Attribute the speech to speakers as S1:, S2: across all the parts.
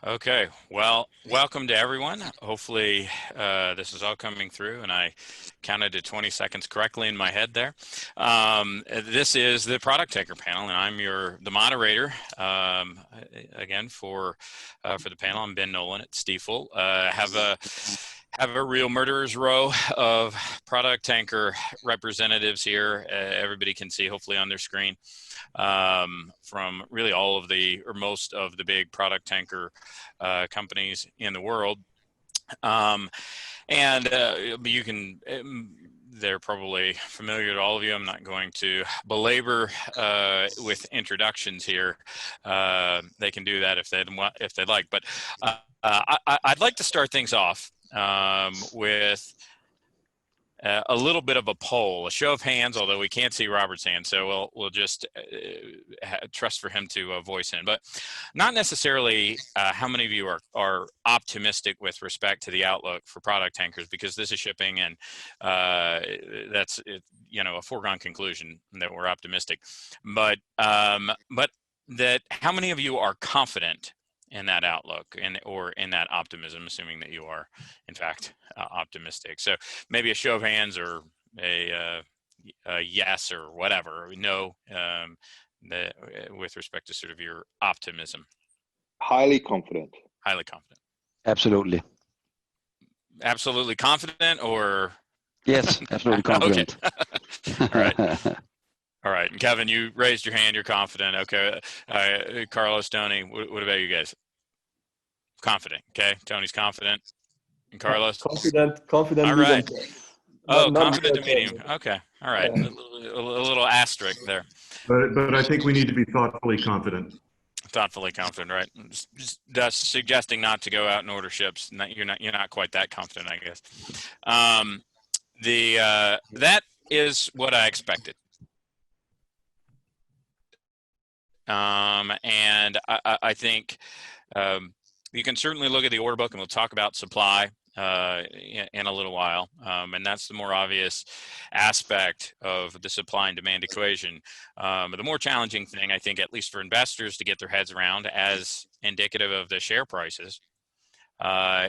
S1: Okay, well, welcome to everyone. Hopefully this is all coming through and I counted to 20 seconds correctly in my head there. This is the Product Tanker panel and I'm the moderator again for the panel. I'm Ben Nolan at Stifel. Have a real murderer's row of product tanker representatives here. Everybody can see hopefully on their screen from really all of or most of the big product tanker companies in the world. You can, they're probably familiar to all of you. I'm not going to belabor with introductions here. They can do that if they'd like. But I'd like to start things off with a little bit of a poll, a show of hands, although we can't see Robert's hand, so we'll just trust for him to voice in. But not necessarily how many of you are optimistic with respect to the outlook for product tankers, because this is shipping, and that's a foregone conclusion that we're optimistic. But that how many of you are confident in that outlook or in that optimism, assuming that you are in fact optimistic? So maybe a show of hands or a yes or whatever, no, with respect to sort of your optimism.
S2: Highly confident.
S1: Highly confident.
S3: Absolutely.
S1: Absolutely confident, or?
S3: Yes, absolutely confident.
S1: All right. All right, and Kevin, you raised your hand. You're confident. Okay. Carlos, Tony, what about you guys? Confident. Okay. Tony's confident. And Carlos?
S4: Confident.
S1: All right. Oh, confident to
S4: medium.
S1: medium. Okay. All right. Yeah. A little asterisk there.
S5: But I think we need to be thoughtfully confident. Thoughtfully
S1: confident, right? Just suggesting not to go out and order ships. You're not quite that confident, I guess. That is what I expected. And I think you can certainly look at the order book, and we'll talk about supply in a little while. And that's the more obvious aspect of the supply and demand equation. But the more challenging thing, I think, at least for investors to get their heads around, as indicative of the share prices,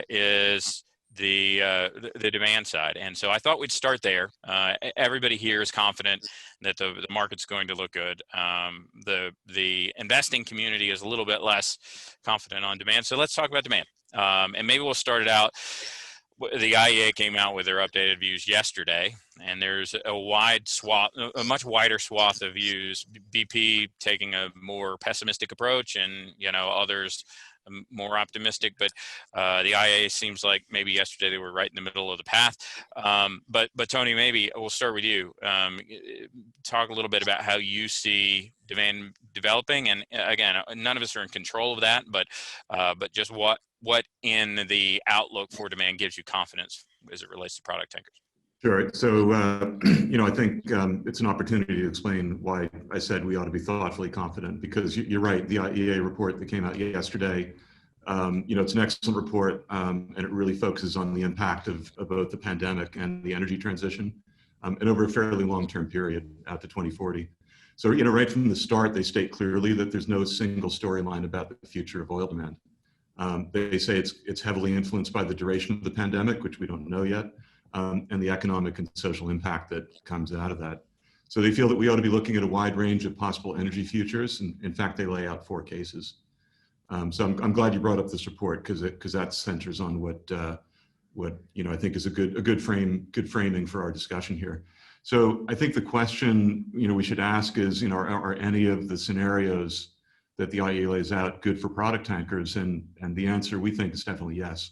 S1: is the demand side. And so I thought we'd start there. Everybody here is confident that the market's going to look good. The investing community is a little bit less confident on demand. So let's talk about demand. And maybe we'll start it out. The IEA came out with their updated views yesterday, and there's a much wider swath of views. BP taking a more pessimistic approach, and others more optimistic, but the IEA seems like maybe yesterday they were right in the middle of the path. But Tony, maybe we'll start with you. Talk a little bit about how you see demand developing, and again, none of us are in control of that, but just what in the outlook for demand gives you confidence as it relates to product tankers.
S5: Sure. So, I think it's an opportunity to explain why I said we ought to be thoughtfully confident, because you're right. The IEA report that came out yesterday, it's an excellent report, and it really focuses on the impact of both the pandemic and the energy transition, and over a fairly long-term period out to 2040. So, right from the start, they state clearly that there's no single storyline about the future of oil demand. They say it's heavily influenced by the duration of the pandemic, which we don't know yet, and the economic and social impact that comes out of that. So they feel that we ought to be looking at a wide range of possible energy futures, and in fact, they lay out 4 cases. So I'm glad you brought up this report, because that centers on what I think is a good framing for our discussion here. So I think the question we should ask is, are any of the scenarios that the IEA lays out good for product tankers? And the answer, we think, is definitely yes.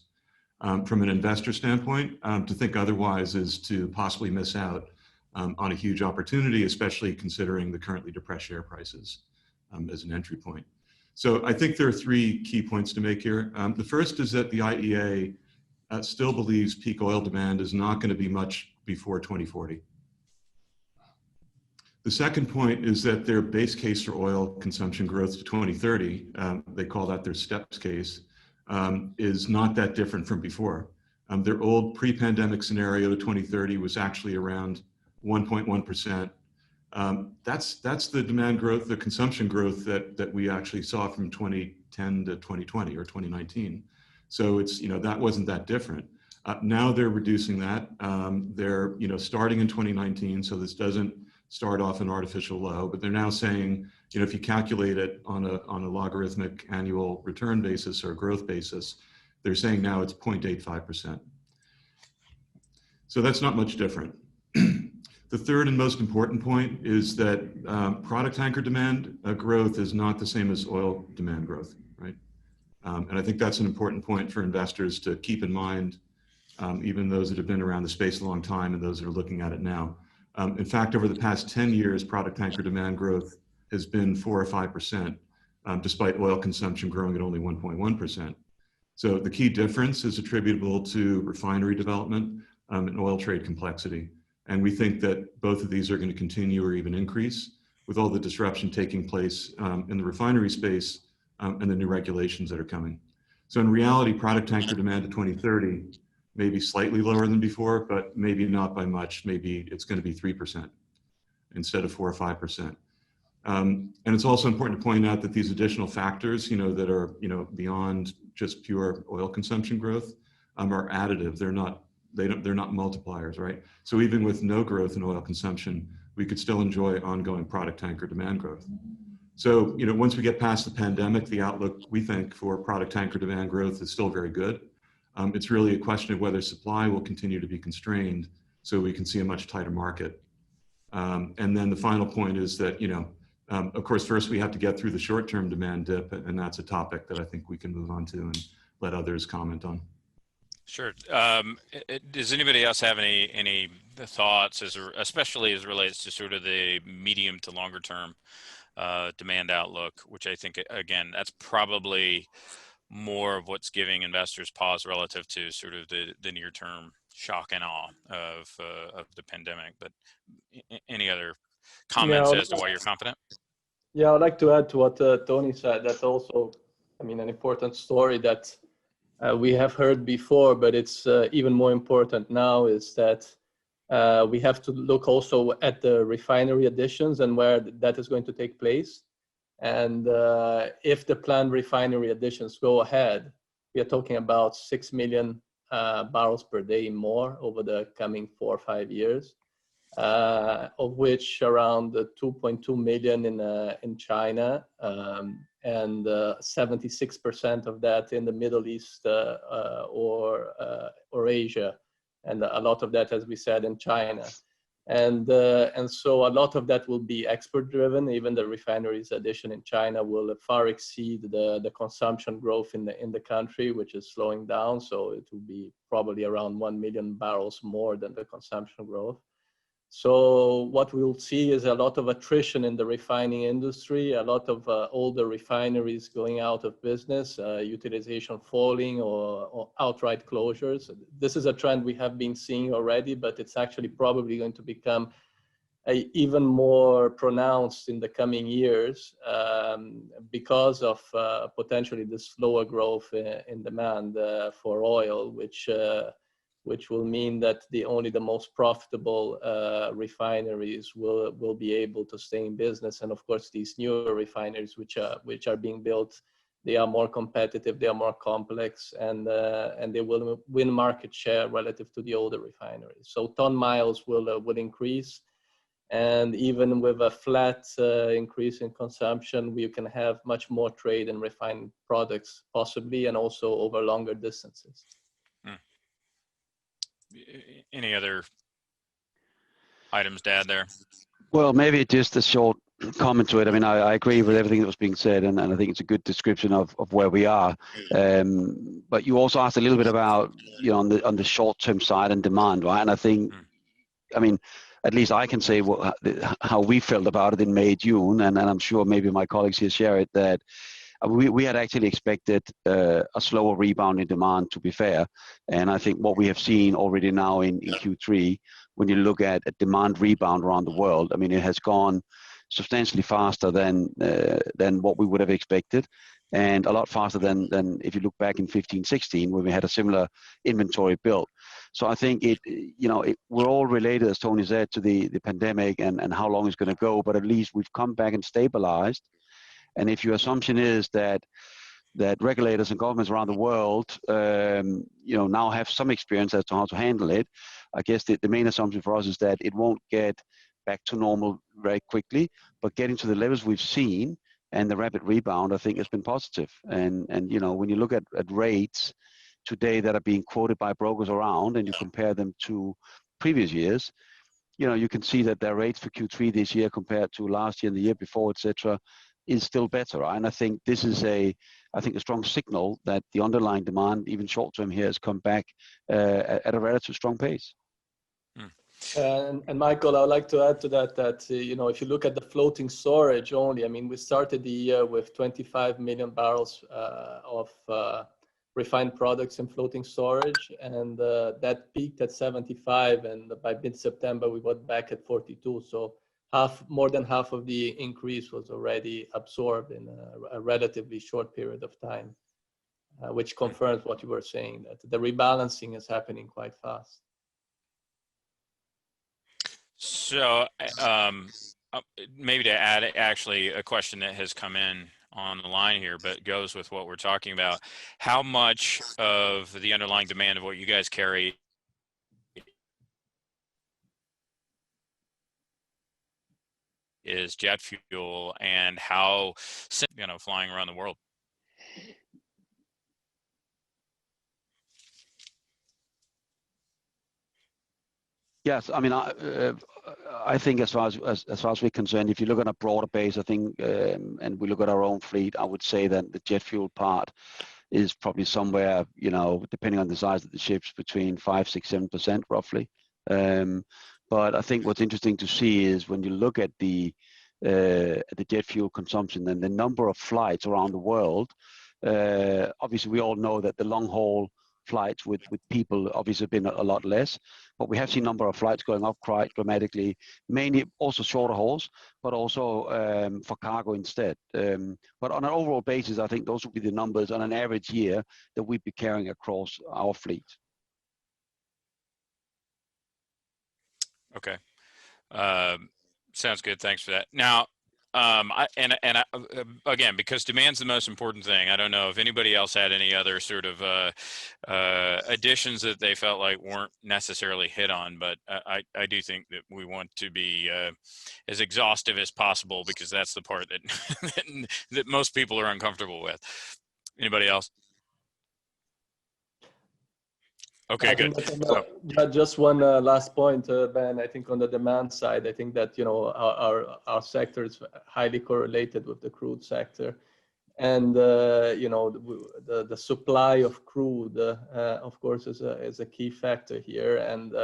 S5: From an investor standpoint, to think otherwise is to possibly miss out on a huge opportunity, especially considering the currently depressed share prices as an entry point. So I think there are 3 key points to make here. The first is that the IEA still believes peak oil demand is not going to be much before 2040. The second point is that their base case for oil consumption growth to 2030, they call that their STEPS case, is not that different from before. Their old pre-pandemic scenario to 2030 was actually around 1.1% That's the demand growth, the consumption growth that we actually saw from 2010 to 2020 or 2019. So it's, that wasn't that different. Now they're reducing that. They're, starting in 2019, so this doesn't start off an artificial low, but they're now saying, if you calculate it on a logarithmic annual return basis or growth basis, they're saying now it's 0.85%. So that's not much different. The third and most important point is that product tanker demand growth is not the same as oil demand growth, right? And I think that's an important point for investors to keep in mind, even those that have been around the space a long time and those that are looking at it now. In fact, over the past 10 years, product tanker demand growth has been 4 or 5%, despite oil consumption growing at only 1.1%. So the key difference is attributable to refinery development and oil trade complexity. And we think that both of these are going to continue or even increase with all the disruption taking place in the refinery space and the new regulations that are coming. So in reality, product tanker demand to 2030 may be slightly lower than before, but maybe not by much. Maybe it's going to be 3% instead of 4 or 5%. And it's also important to point out that these additional factors, that are, beyond just pure oil consumption growth, are additive. They're not multipliers, right? So even with no growth in oil consumption, we could still enjoy ongoing product tanker demand growth. So, once we get past the pandemic, the outlook, we think, for product tanker demand growth is still very good. It's really a question of whether supply will continue to be constrained so we can see a much tighter market. And then the final point is that, of course, first we have to get through the short-term demand dip, and that's a topic that I think we can move on to and let others comment on.
S1: Sure. Does anybody else have any thoughts, especially as it relates to sort of the medium to longer term demand outlook, which I think, again, that's probably more of what's giving investors pause relative to sort of the near term shock and awe of the pandemic. But any other comments as to why you're confident?
S4: Yeah, I'd like to add to what Tony said. That's also, an important story that we have heard before, but it's even more important now, is that we have to look also at the refinery additions and where that is going to take place. And if the planned refinery additions go ahead, we are talking about 6 million barrels per day more over the coming 4 or 5 years, of which around 2.2 million in China, and 76% of that in the Middle East or Asia, and a lot of that, as we said, in China. And so a lot of that will be export driven. Even the refineries addition in China will far exceed the consumption growth in the country, which is slowing down. So it will be probably around 1 million barrels more than the consumption growth. So what we'll see is a lot of attrition in the refining industry, a lot of older refineries going out of business, utilization falling or outright closures. This is a trend we have been seeing already, but it's actually probably going to become even more pronounced in the coming years because of potentially the slower growth in demand for oil, which will mean that only the most profitable refineries will be able to stay in business. And of course, these newer refineries, which are being built, they are more competitive, they are more complex, and they will win market share relative to the older refineries. So ton miles will increase, and even with a flat increase in consumption, we can have much more trade in refined products, possibly, and also over longer distances.
S1: Any other items to add there?
S3: Well, maybe just a short comment to it. I agree with everything that was being said, and I think it's a good description of where we are. But you also asked a little bit about, on the short-term side and demand, right? And I think, at least I can say how we felt about it in May, June, and I'm sure maybe my colleagues here share it, that we had actually expected a slower rebound in demand, to be fair. And I think what we have seen already now in Q3, when you look at a demand rebound around the world, it has gone substantially faster than what we would have expected, and a lot faster than if you look back in 15-16 when we had a similar inventory build. So I think we're all related, as Tony said, to the pandemic and how long it's going to go, but at least we've come back and stabilized. And if your assumption is that regulators and governments around the world, now have some experience as to how to handle it, I guess the main assumption for us is that it won't get back to normal very quickly, but getting to the levels we've seen and the rapid rebound, I think, has been positive. And when you look at rates today that are being quoted by brokers around, and you compare them to previous years, you can see that their rates for Q3 this year compared to last year and the year before, etc., is still better, right? And I think this is a strong signal that the underlying demand, even short term here, has come back at a relatively strong pace.
S4: And Michael, I would like to add to that if you look at the floating storage only, I mean, we started the year with 25 million barrels of refined products in floating storage, and that peaked at 75, and by mid-September we went back at 42. So more than half of the increase was already absorbed in a relatively short period of time, which confirms what you were saying, that the rebalancing is happening quite fast.
S1: So maybe to add actually a question that has come in on the line here, but goes with what we're talking about. How much of the underlying demand of what you guys carry is jet fuel, and how, flying around the world?
S3: Yes, I mean, I think as far as we're concerned, if you look at a broader base, I think, and we look at our own fleet, I would say that the jet fuel part is probably somewhere, depending on the size of the ships, between 5, 6, 7% roughly. But I think what's interesting to see is when you look at the jet fuel consumption and the number of flights around the world, obviously we all know that the long haul flights with people obviously have been a lot less, but we have seen a number of flights going up quite dramatically, mainly also shorter hauls, but also for cargo instead. But on an overall basis, I think those would be the numbers on an average year that we'd be carrying across our fleet.
S1: Okay. Sounds good. Thanks for that. Now, again, because demand's the most important thing, I don't know if anybody else had any other sort of additions that they felt like weren't necessarily hit on, but I do think that we want to be as exhaustive as possible, because that's the part that that most people are uncomfortable with. Anybody else? Okay, good.
S4: Just one last point, Ben. I think on the demand side, I think that our sector is highly correlated with the crude sector, and the supply of crude, of course, is a key factor here, and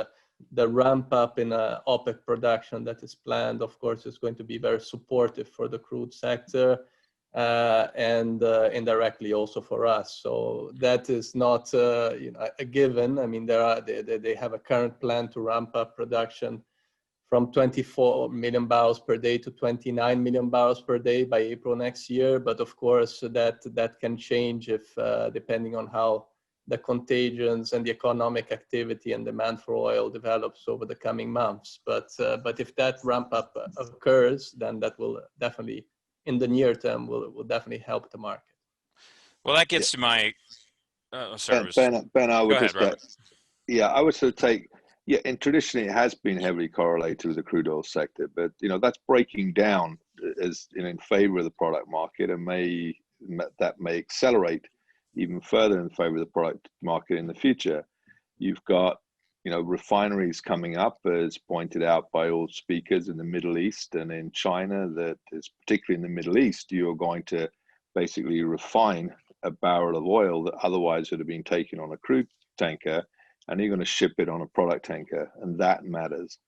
S4: the ramp up in OPEC production that is planned, of course, is going to be very supportive for the crude sector. And indirectly also for us. So that is not a given. I mean, they have a current plan to ramp up production from 24 million barrels per day to 29 million barrels per day by April next year. But of course, that can change if depending on how the contagions and the economic activity and demand for oil develops over the coming months. But if that ramp up occurs, then that will definitely, in the near term, will definitely help the market.
S1: Well, that gets to my sorry,
S2: Ben, I would
S1: go ahead, Robert.
S2: I would sort of take, and traditionally it has been heavily correlated with the crude oil sector, but that's breaking down as in favor of the product market, and that may accelerate even further in favor of the product market in the future. You've got refineries coming up, as pointed out by all speakers, in the Middle East and in China, that is particularly in the Middle East, you're going to basically refine a barrel of oil that otherwise would have been taken on a crude tanker, and you're going to ship it on a product tanker, and that matters.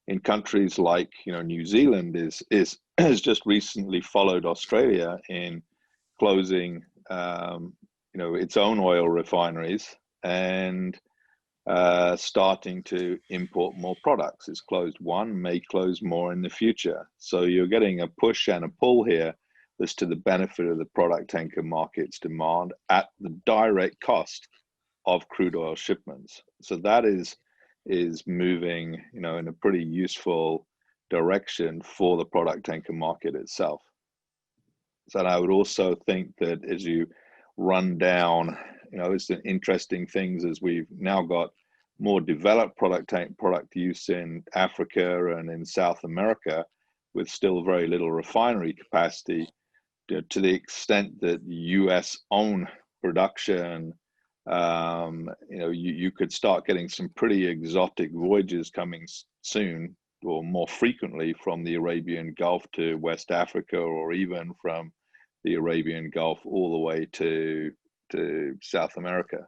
S2: In countries like New Zealand has just recently followed Australia in closing its own oil refineries, and starting to import more products. It's closed one, may close more in the future. So you're getting a push and a pull here that's to the benefit of the product tanker market's demand at the direct cost of crude oil shipments. So that is moving, in a pretty useful direction for the product tanker market itself. So I would also think that as you run down, it's an interesting things as we've now got more developed product use in Africa and in South America, with still very little refinery capacity, to the extent that U.S. own production. You could start getting some pretty exotic voyages coming soon or more frequently from the Arabian Gulf to West Africa, or even from the Arabian Gulf all the way to South America.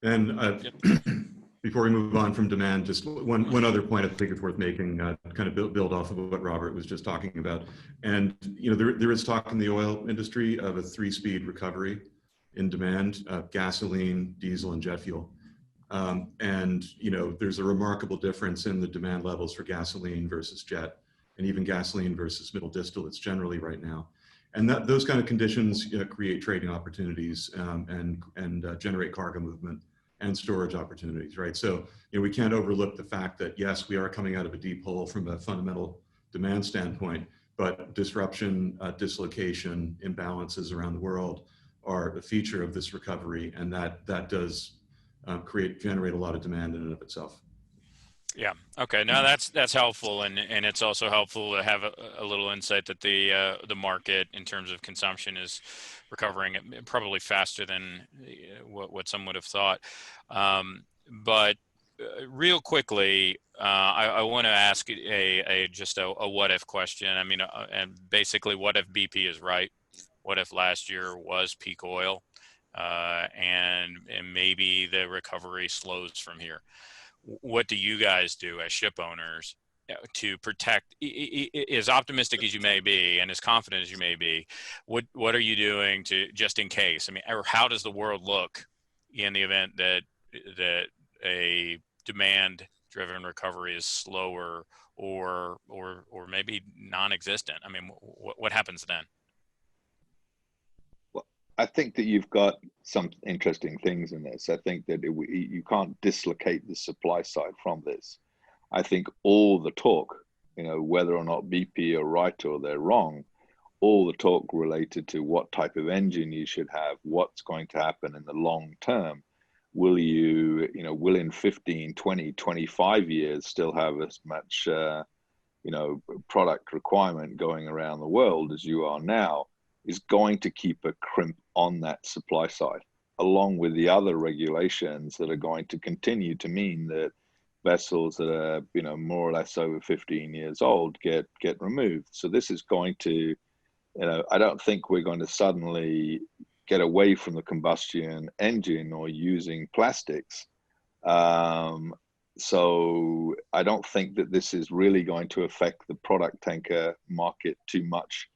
S5: And before we move on from demand, just one other point I think it's worth making, kind of build off of what Robert was just talking about. And there is talk in the oil industry of a 3-speed recovery in demand, gasoline, diesel, and jet fuel. And there's a remarkable difference in the demand levels for gasoline versus jet, and even gasoline versus middle distillates generally right now. And those kind of conditions create trading opportunities and generate cargo movement and storage opportunities, right? So we can't overlook the fact that, yes, we are coming out of a deep hole from a fundamental demand standpoint, but disruption, dislocation, imbalances around the world are a feature of this recovery, and that does generate a lot of demand in and of itself.
S1: Yeah. Okay. No, that's helpful, and it's also helpful to have a little insight that the market in terms of consumption is recovering probably faster than what some would have thought. But real quickly, I want to ask just a what if question. I mean, and basically, what if BP is right? What if last year was peak oil, and maybe the recovery slows from here? What do you guys do as ship owners to protect, as optimistic as you may be and as confident as you may be, what are you doing to, just in case? I mean, or how does the world look in the event that a demand-driven recovery is slower or maybe non-existent? I mean, what happens then?
S2: I think that you've got some interesting things in this. I think that you can't dislocate the supply side from this. I think all the talk, whether or not BP are right or they're wrong, all the talk related to what type of engine you should have, what's going to happen in the long term, will in 15, 20, 25 years still have as much, product requirement going around the world as you are now, is going to keep a crimp on that supply side, along with the other regulations that are going to continue to mean that vessels that are, more or less over 15 years old get removed. So this is going to, I don't think we're going to suddenly get away from the combustion engine or using plastics. So I don't think that this is really going to affect the product tanker market too much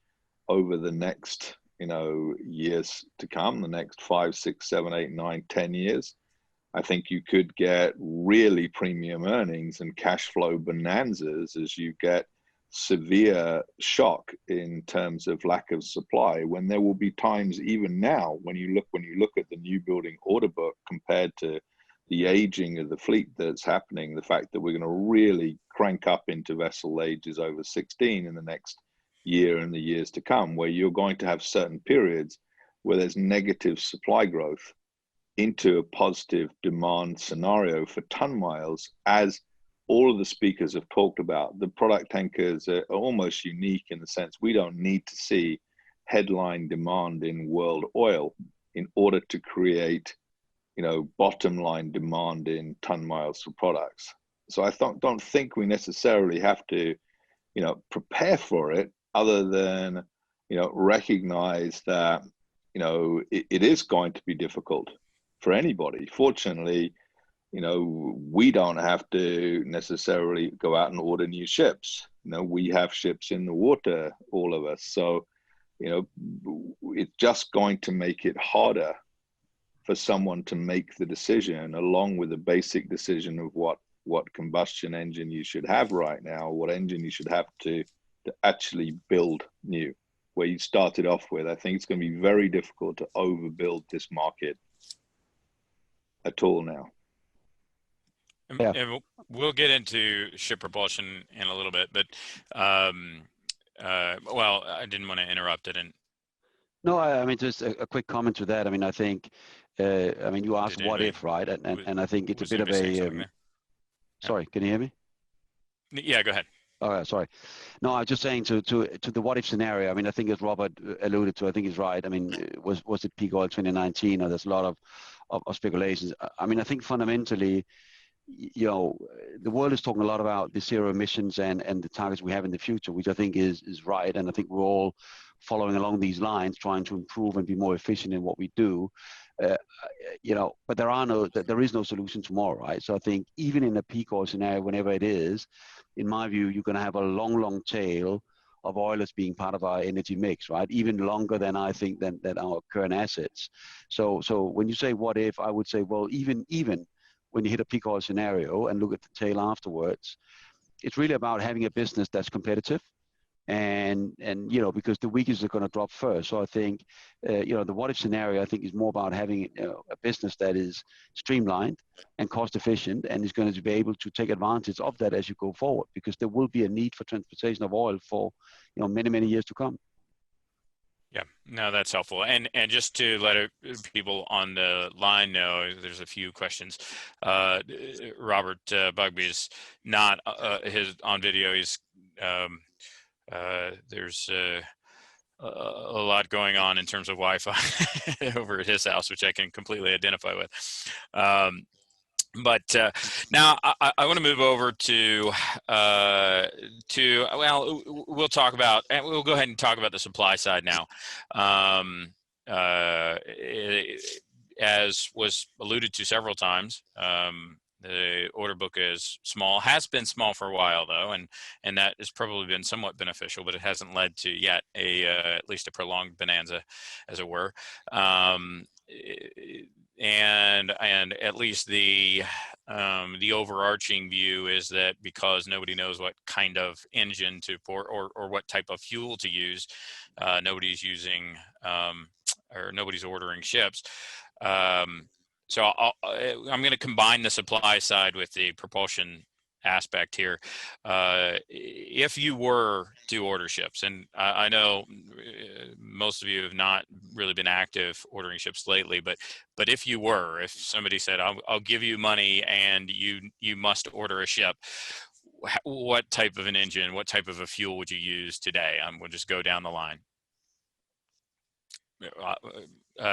S2: over the next, years to come, the next 5, 6, 7, 8, 9, 10 years. I think you could get really premium earnings and cash flow bonanzas as you get severe shock in terms of lack of supply, when there will be times even now when you look at the new building order book compared to the aging of the fleet that's happening, the fact that we're going to really crank up into vessel ages over 16 in the next year and the years to come, where you're going to have certain periods where there's negative supply growth into a positive demand scenario for ton miles. As all of the speakers have talked about, the product tankers are almost unique in the sense we don't need to see headline demand in world oil in order to create, bottom line demand in ton miles for products. So I don't think we necessarily have to, prepare for it, other than, recognize that, it is going to be difficult for anybody. Fortunately, we don't have to necessarily go out and order new ships. We have ships in the water, all of us. So, it's just going to make it harder for someone to make the decision, along with the basic decision of what combustion engine you should have right now, what engine you should have to actually build new, where you started off with. I think it's going to be very difficult to overbuild this market at all now.
S3: Yeah.
S1: And we'll get into ship propulsion in a little bit, but well, I didn't want to interrupt it. And
S3: no, I mean, just a quick comment to that. I mean, I think, I mean, you asked what if, right? And I think it's a bit of a, sorry, can you hear me?
S1: Yeah, go ahead.
S3: All right, sorry. No, I was just saying to the what if scenario. I mean, I think as Robert alluded to, I think he's right. I mean, was it peak oil 2019? Or there's a lot of speculations. I mean, I think fundamentally, you know, the world is talking a lot about the zero emissions and the targets we have in the future, which I think is right. And I think we're all following along these lines, trying to improve and be more efficient in what we do. You know, but there is no solution tomorrow, right? So I think even in a peak oil scenario, whenever it is, in my view, you're going to have a long tail of oil as being part of our energy mix, right? Even longer than I think than our current assets. So when you say what if, I would say, well, even when you hit a peak oil scenario and look at the tail afterwards, it's really about having a business that's competitive, and you know, because the weakest are going to drop first. So I think you know, the what if scenario, I think, is more about having a business that is streamlined and cost efficient, and is going to be able to take advantage of that as you go forward, because there will be a need for transportation of oil for, you know, many years to come.
S1: Yeah, no, that's helpful. And just to let people on the line know, there's a few questions. Robert Bugbee is not his on video. He's there's a lot going on in terms of Wi-Fi over at his house, which I can completely identify with. But now I want to move over to well, we'll talk about, and we'll go ahead and talk about the supply side now. As was alluded to several times, the order book is small, has been small for a while though, and that has probably been somewhat beneficial, but it hasn't led to yet at least a prolonged bonanza, as it were. And at least the overarching view is that because nobody knows what kind of engine to pour or what type of fuel to use, nobody's using or nobody's ordering ships. So I'm going to combine the supply side with the propulsion aspect here. If you were to order ships, and I know most of you have not really been active ordering ships lately, but if you were, if somebody said, I'll give you money and you must order a ship, what type of an engine, what type of a fuel would you use today? We'll just go down the line.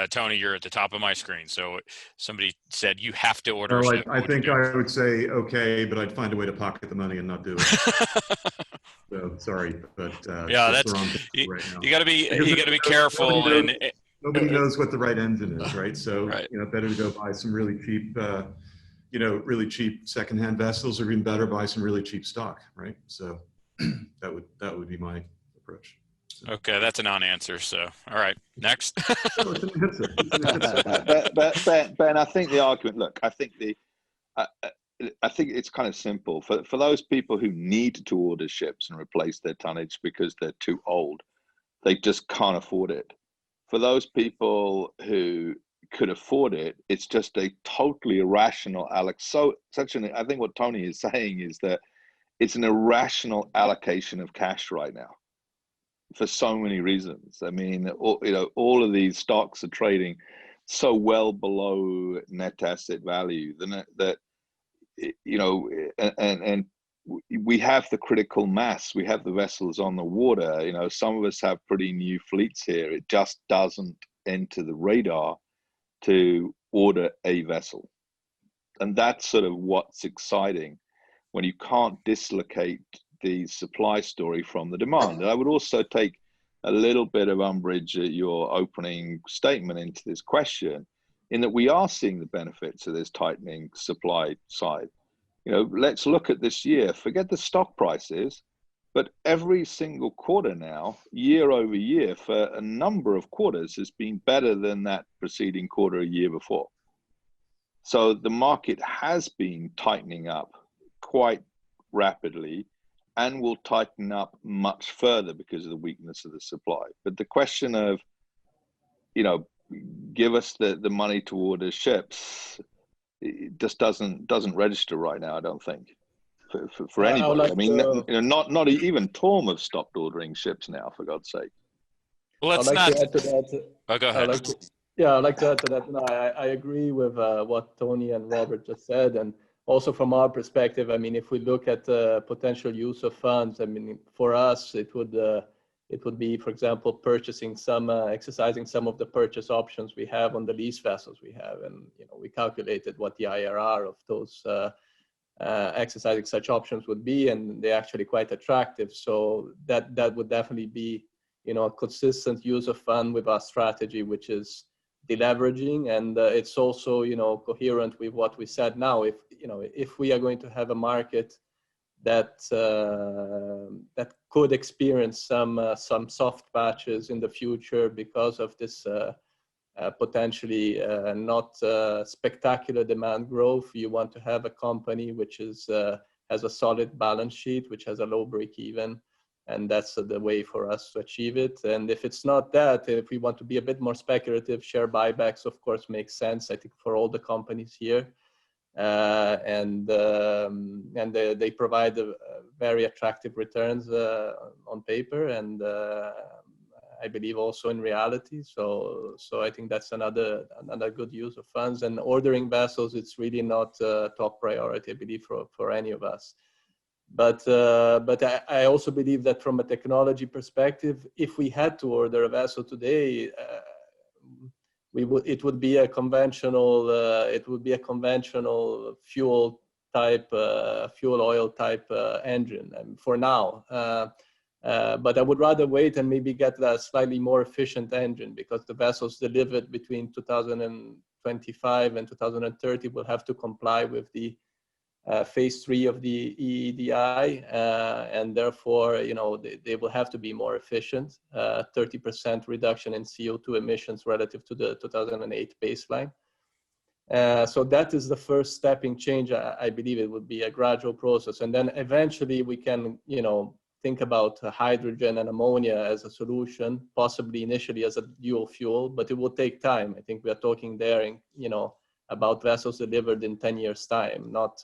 S1: Tony, you're at the top of my screen. So somebody said you have to order a ship.
S5: I think I would say okay, but I'd find a way to pocket the money and not do it. So sorry, but
S1: yeah, that's you got to be careful.
S5: Nobody knows what the right engine is, right? So
S1: right.
S5: You know, better to go buy some really cheap, you know, really cheap secondhand vessels, or even better, buy some really cheap stock, right? So that would be my approach.
S1: Okay, that's a non-answer. So, all right, next.
S2: Ben, I think the argument. Look, I think it's kind of simple for those people who need to order ships and replace their tonnage because they're too old. They just can't afford it. For those people who could afford it, it's just a totally irrational I think what Tony is saying is that it's an irrational allocation of cash right now, for so many reasons. I mean, all of these stocks are trading so well below net asset value that you know, and we have the critical mass, we have the vessels on the water. You know, some of us have pretty new fleets here. It just doesn't enter the radar to order a vessel, and that's sort of what's exciting when you can't dislocate the supply story from the demand. And I would also take a little bit of umbrage at your opening statement into this question, in that we are seeing the benefits of this tightening supply side. You know, let's look at this year. Forget the stock prices. But every single quarter now, year over year, for a number of quarters, has been better than that preceding quarter a year before. So the market has been tightening up quite rapidly and will tighten up much further because of the weakness of the supply. But the question of, give us the money to order ships, it just doesn't register right now, I don't think. For anybody.
S4: Like
S2: I mean, not even Torm have stopped ordering ships now, for God's sake.
S1: Well, let's
S4: I'd like
S1: not.
S4: to add to that.
S1: Oh, go ahead.
S4: I'd like to add to that. No, I agree with what Tony and Robert just said, and also from our perspective. I mean, if we look at potential use of funds, I mean, for us, it would be, for example, exercising some of the purchase options we have on the lease vessels we have, and we calculated what the IRR of those. Exercising such options would be, and they're actually quite attractive. So that would definitely be, a consistent use of fund with our strategy, which is deleveraging, and it's also, coherent with what we said now. If we are going to have a market that could experience some soft patches in the future because of this. Potentially not spectacular demand growth. You want to have a company which has a solid balance sheet, which has a low break even, and that's the way for us to achieve it. And if it's not that, if we want to be a bit more speculative, share buybacks, of course, makes sense, I think, for all the companies here. And they provide very attractive returns on paper, and I believe also in reality. So I think that's another good use of funds. And ordering vessels, it's really not a top priority, I believe, for any of us. But I also believe that from a technology perspective, if we had to order a vessel today, it would be a conventional fuel oil type engine, and for now. But I would rather wait and maybe get a slightly more efficient engine, because the vessels delivered between 2025 and 2030 will have to comply with the phase 3 of the EEDI, and therefore, they will have to be more efficient, 30% reduction in CO2 emissions relative to the 2008 baseline. So that is the first stepping change. I believe it would be a gradual process, and then eventually we can, think about hydrogen and ammonia as a solution, possibly initially as a dual fuel, but it will take time. I think we are talking there, about vessels delivered in 10 years' time, not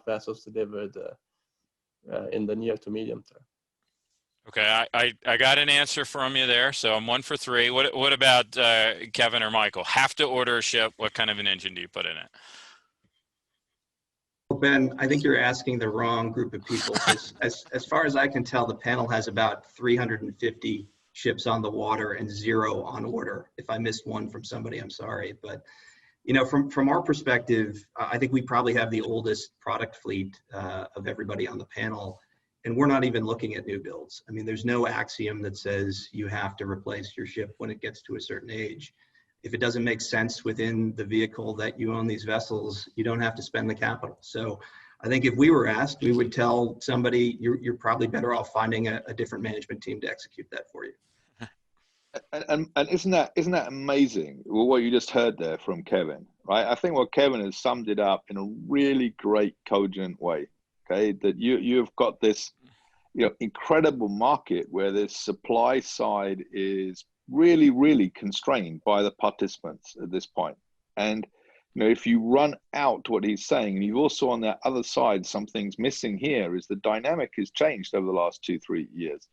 S4: vessels delivered in the near to medium term.
S1: Okay, I got an answer from you there, so I'm 1 for 3. What about Kevin or Michael? Have to order a ship, what kind of an engine do you put in it?
S6: Ben, I think you're asking the wrong group of people. As far as I can tell, the panel has about 350 ships on the water and 0 on order. If I missed one from somebody, I'm sorry. But from our perspective, I think we probably have the oldest product fleet of everybody on the panel, and we're not even looking at new builds. I mean, there's no axiom that says you have to replace your ship when it gets to a certain age. If it doesn't make sense within the vehicle that you own these vessels, you don't have to spend the capital. So I think if we were asked, we would tell somebody, you're probably better off finding a different management team to execute that for you.
S2: And isn't that amazing, what you just heard there from Kevin, right? I think what Kevin has summed it up in a really great, cogent way, okay? That you've got this, incredible market where this supply side is really, really constrained by the participants at this point. And, if you run out what he's saying, and you've also on that other side, something's missing here, is the dynamic has changed over the last 2-3 years.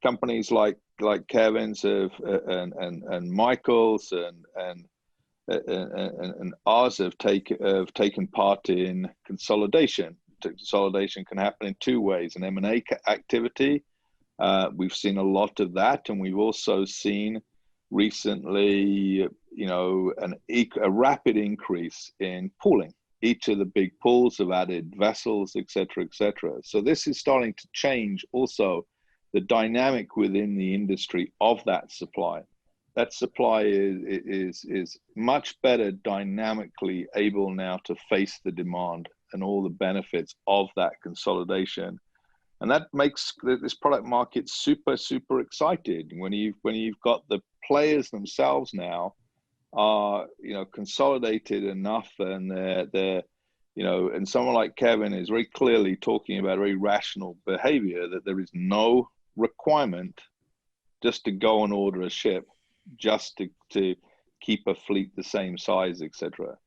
S2: Companies like Kevin's and Michael's and ours have taken part in consolidation. Consolidation can happen in 2 ways: an M&A activity. We've seen a lot of that, and we've also seen recently, a rapid increase in pooling. Each of the big pools have added vessels, et cetera, et cetera. So this is starting to change also the dynamic within the industry of that supply. That supply is much better dynamically able now to face the demand and all the benefits of that consolidation. And that makes this product market super, super excited when you've got the players themselves now are, you know, consolidated enough, and they're you know, and someone like Kevin is very clearly talking about very rational behavior, that there is no requirement just to go and order a ship, just to keep a fleet the same size, etc.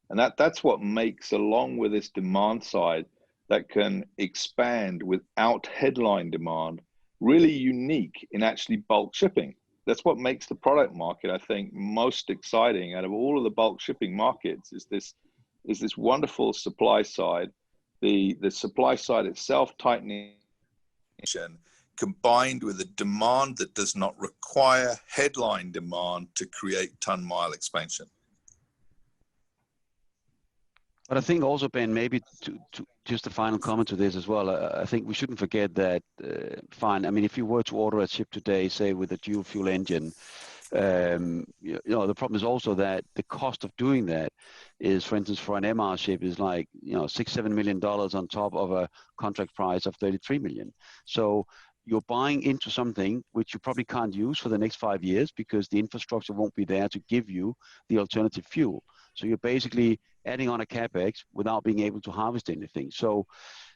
S2: And that's what makes, along with this demand side that can expand without headline demand, really unique in actually bulk shipping. That's what makes the product market, I think, most exciting out of all of the bulk shipping markets, is this wonderful supply side, the supply side itself tightening, combined with a demand that does not require headline demand to create ton-mile expansion.
S3: But I think also, Ben, maybe to just a final comment to this as well, I think we shouldn't forget that, fine, I mean, if you were to order a ship today, say with a dual fuel engine, you know, the problem is also that the cost of doing that is, for instance, for an MR ship is like, you know, $6-7 million on top of a contract price of $33 million. So you're buying into something which you probably can't use for the next 5 years because the infrastructure won't be there to give you the alternative fuel. So you're basically adding on a capex without being able to harvest anything. So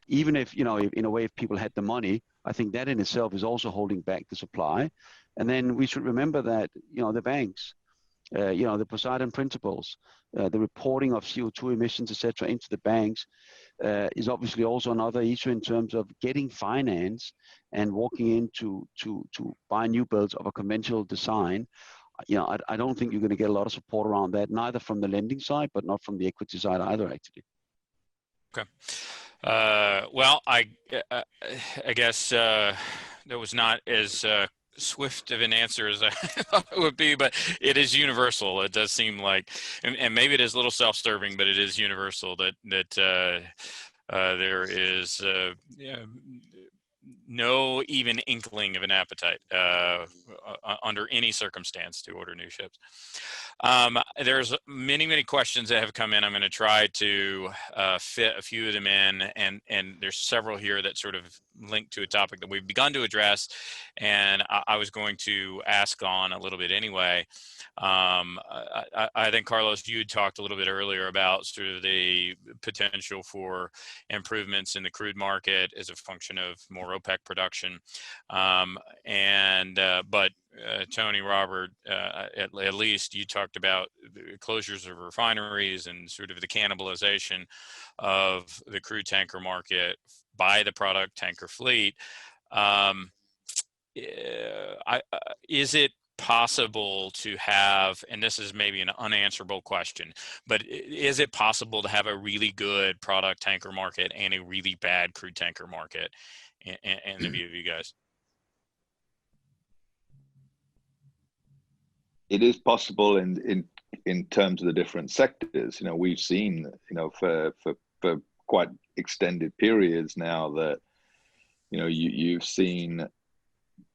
S3: even if, you know, in a way, if people had the money, I think that in itself is also holding back the supply. And then we should remember that, you know, the banks, you know, the Poseidon principles, the reporting of CO2 emissions, etc., into the banks is obviously also another issue in terms of getting finance and walking into to buy new builds of a conventional design. You know, I don't think you're going to get a lot of support around that, neither from the lending side, but not from the equity side either, actually.
S1: Okay. Well, I guess that was not as swift of an answer as I thought it would be, but it is universal. It does seem like, and maybe it is a little self-serving, but it is universal that there is no even inkling of an appetite under any circumstance to order new ships. There's many questions that have come in. I'm going to try to fit a few of them in, and there's several here that sort of link to a topic that we've begun to address, and I was going to ask on a little bit anyway. I think, Carlos, you had talked a little bit earlier about sort of the potential for improvements in the crude market as a function of more OPEC production. But Tony, Robert, at least you talked about the closures of refineries and sort of the cannibalization of the crude tanker market by the product tanker fleet. Is it possible to have, and this is maybe an unanswerable question, but is it possible to have a really good product tanker market and a really bad crude tanker market in the view of you guys?
S2: It is possible in terms of the different sectors. You know, we've seen, you know, for quite extended periods now that, you know, you've seen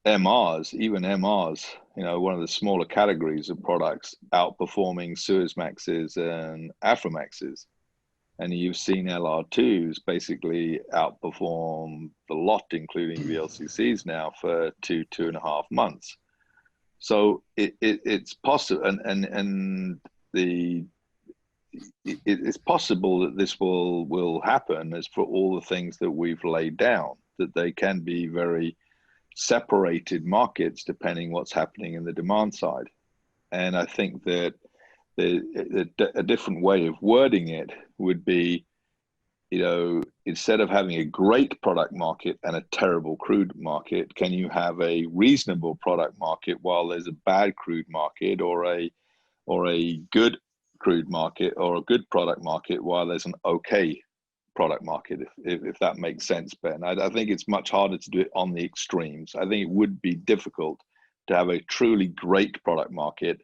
S2: MRs, even MRs, you know, one of the smaller categories of products, outperforming Suezmaxes and Aframaxes. And you've seen LR2s basically outperform the lot, including VLCCs now, for 2.5 months. So it's possible, and it's possible that this will happen, as for all the things that we've laid down, that they can be very separated markets depending what's happening in the demand side. And I think that a different way of wording it would be, you know, instead of having a great product market and a terrible crude market, can you have a reasonable product market while there's a bad crude market, or a good crude market, or a good product market while there's an okay product market, if that makes sense, Ben? I think it's much harder to do it on the extremes. I think it would be difficult to have a truly great product market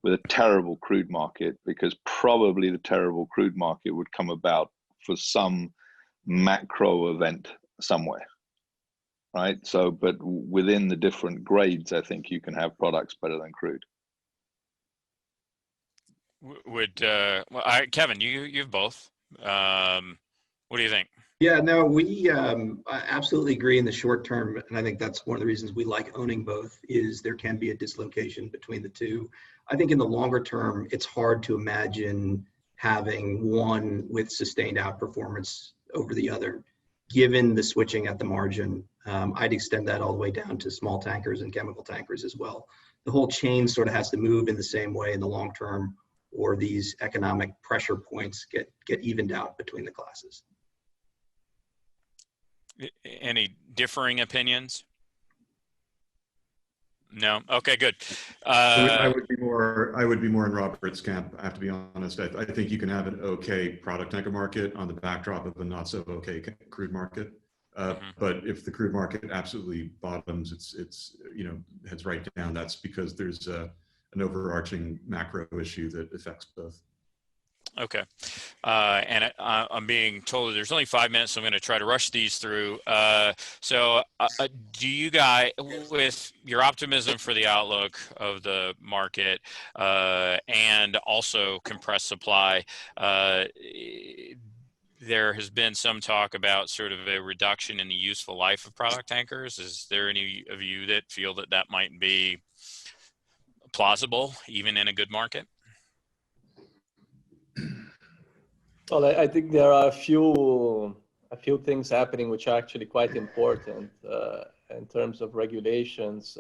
S2: with a terrible crude market, because probably the terrible crude market would come about for some macro event somewhere, right? So, but within the different grades, I think you can have products better than crude.
S1: Kevin, you have both. What do you think?
S6: Yeah, no, we I absolutely agree in the short term, and I think that's one of the reasons we like owning both, is there can be a dislocation between the two. I think in the longer term, it's hard to imagine having one with sustained outperformance over the other, given the switching at the margin. I'd extend that all the way down to small tankers and chemical tankers as well. The whole chain sort of has to move in the same way in the long term, or these economic pressure points get evened out between the classes.
S1: Any differing opinions? No. Okay, good.
S5: I would be more in Robert's camp. I have to be honest. I think you can have an okay product tanker market on the backdrop of a not so okay crude market. But if the crude market absolutely bottoms, it's heads right down. That's because there's an overarching macro issue that affects both.
S1: Okay. And I'm being told there's only 5 minutes, so I'm going to try to rush these through. So do you guys, with your optimism for the outlook of the market and also compressed supply, there has been some talk about sort of a reduction in the useful life of product tankers. Is there any of you that feel that that might be plausible, even in a good market?
S4: Well, I think there are a few things happening which are actually quite important in terms of regulations,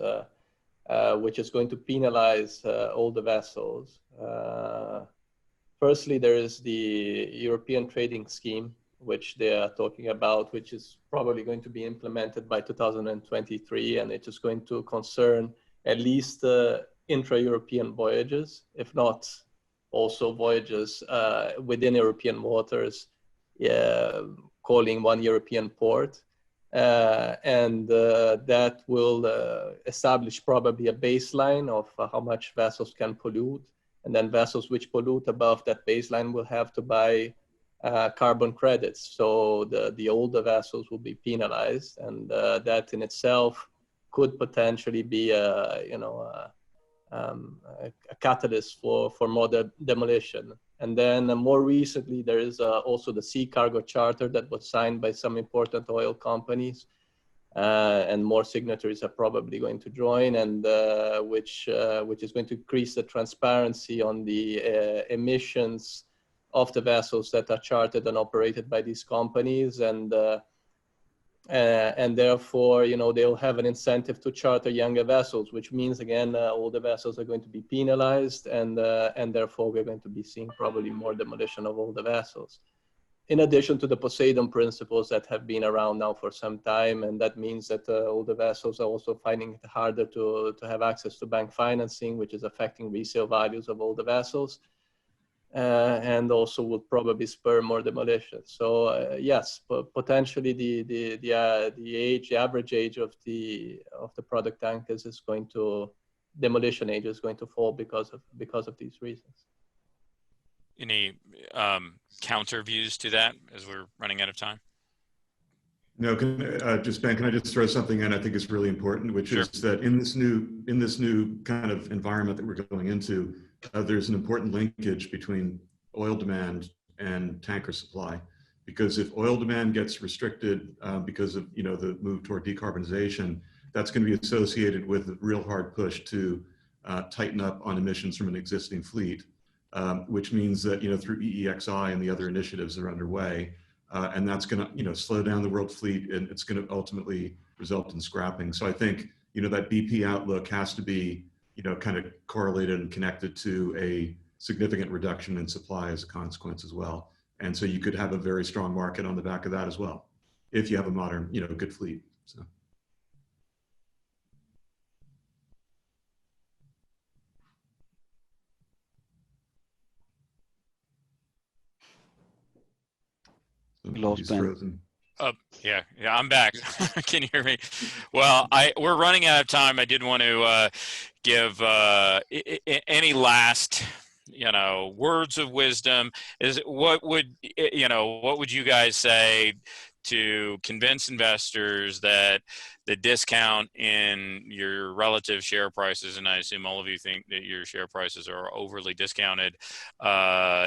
S4: which is going to penalize all the vessels. Firstly, there is the European trading scheme, which they are talking about, which is probably going to be implemented by 2023, and it is going to concern at least intra-European voyages, if not also voyages within European waters, calling one European port. And that will establish probably a baseline of how much vessels can pollute. And then vessels which pollute above that baseline will have to buy carbon credits. So the older vessels will be penalized. And that in itself could potentially be a catalyst for more demolition. And then more recently, there is also the sea cargo charter that was signed by some important oil companies, and more signatories are probably going to join, and which is going to increase the transparency on the emissions of the vessels that are chartered and operated by these companies, and therefore, they'll have an incentive to charter younger vessels, which means, again, older vessels are going to be penalized, and therefore we're going to be seeing probably more demolition of older vessels. In addition to the Poseidon principles that have been around now for some time, and that means that older vessels are also finding it harder to have access to bank financing, which is affecting resale values of older vessels. And also would probably spur more demolition. So yes, potentially the average age of the product tankers is going to, demolition age is going to fall because of these reasons.
S1: Any counter views to that as we're running out of time?
S5: No, Ben, can I just throw something in I think is really important, which is that in this new kind of environment that we're going into, there's an important linkage between oil demand and tanker supply, because if oil demand gets restricted because of the move toward decarbonization, that's going to be associated with a real hard push to tighten up on emissions from an existing fleet, which means that through EEXI and the other initiatives that are underway, and that's going to slow down the world fleet, and it's going to ultimately result in scrapping. So I think that BP outlook has to be kind of correlated and connected to a significant reduction in supply as a consequence as well. And so you could have a very strong market on the back of that as well, if you have a modern, good fleet. So.
S3: Lost Ben.
S5: Frozen.
S1: Yeah, I'm back. Can you hear me? Well, we're running out of time. I did want to give any last, words of wisdom. What would you guys say to convince investors that the discount in your relative share prices, and I assume all of you think that your share prices are overly discounted,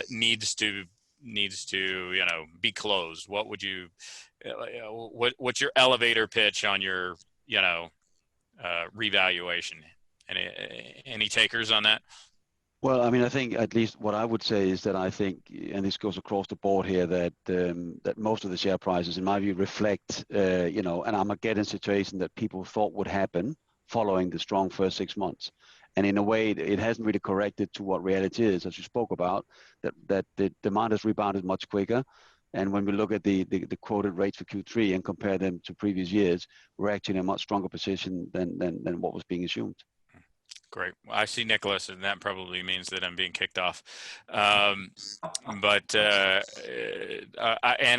S1: needs to needs to, be closed? What would you, what's your elevator pitch on your, revaluation? Any takers on that?
S3: Well, I mean, I think at least what I would say is that I think, and this goes across the board here, that that most of the share prices, in my view, reflect, an Armageddon situation that people thought would happen following the strong first 6 months. And in a way, it hasn't really corrected to what reality is, as you spoke about, that the demand has rebounded much quicker. And when we look at the quoted rates for Q3 and compare them to previous years, we're actually in a much stronger position than what was being assumed.
S1: Great. Well, I see Nicholas, and that probably means that I'm being kicked off. And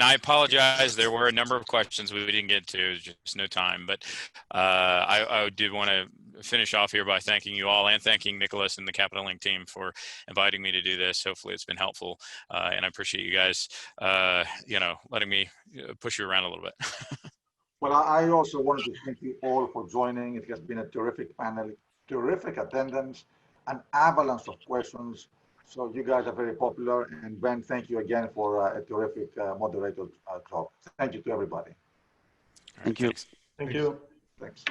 S1: I apologize. There were a number of questions we didn't get to. Just no time. But I did want to finish off here by thanking you all and thanking Nicholas and the Capital Link team for inviting me to do this. Hopefully, it's been helpful, and I appreciate you guys, letting me push you around a little bit.
S7: Well, I also wanted to thank you all for joining. It has been a terrific panel. Terrific attendance, an avalanche of questions. So you guys are very popular. And Ben, thank you again for a terrific moderator job. Thank you to everybody.
S3: Thank you.
S4: Thank you.
S7: Thanks.